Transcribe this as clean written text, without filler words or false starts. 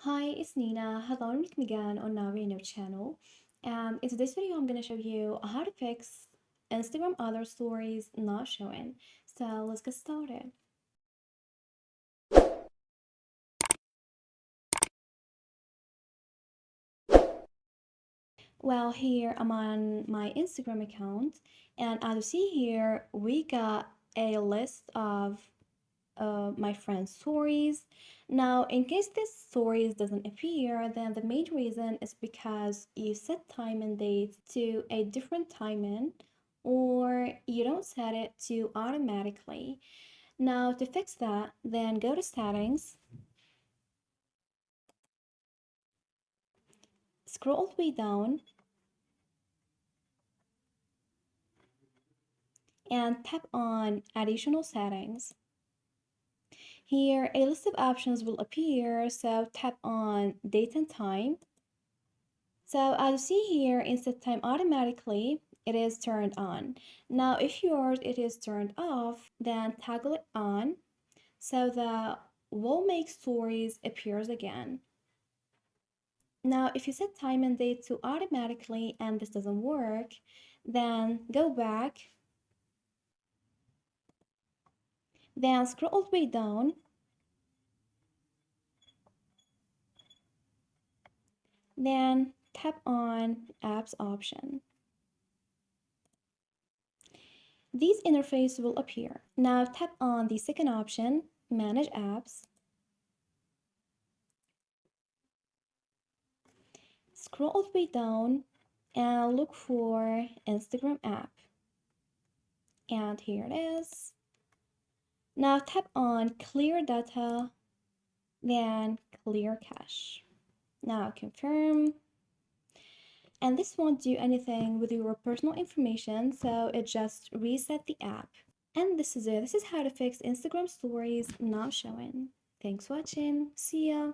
Hi, it's Nina. Hello and welcome again on nowiknow channel. And in today's video, I'm going to show you how to fix Instagram other stories not showing. So let's get started. Well, here I'm on my Instagram account, and as you see here, we got a list of my friend's stories. Now, in case this stories doesn't appear, then the main reason is because you set time and date to a different timing, or you don't set it to automatically. Now, to fix that, then go to settings, scroll all the way down, and tap on additional settings. Here, a list of options will appear, so tap on date and time. So as you see here, inset time automatically, it is turned on. Now, if yours it is turned off, then toggle it on so the will make stories appears again. Now, if you set time and date to automatically and this doesn't work, then go back, then scroll all the way down, then tap on apps option. These interfaces will appear. Now tap on the second option, manage apps. Scroll all the way down and look for Instagram app. And here it is. Now tap on clear data, then clear cache. Now confirm. And this won't do anything with your personal information, so it just reset the app. And this is it. This is how to fix Instagram stories not showing. Thanks for watching. See ya.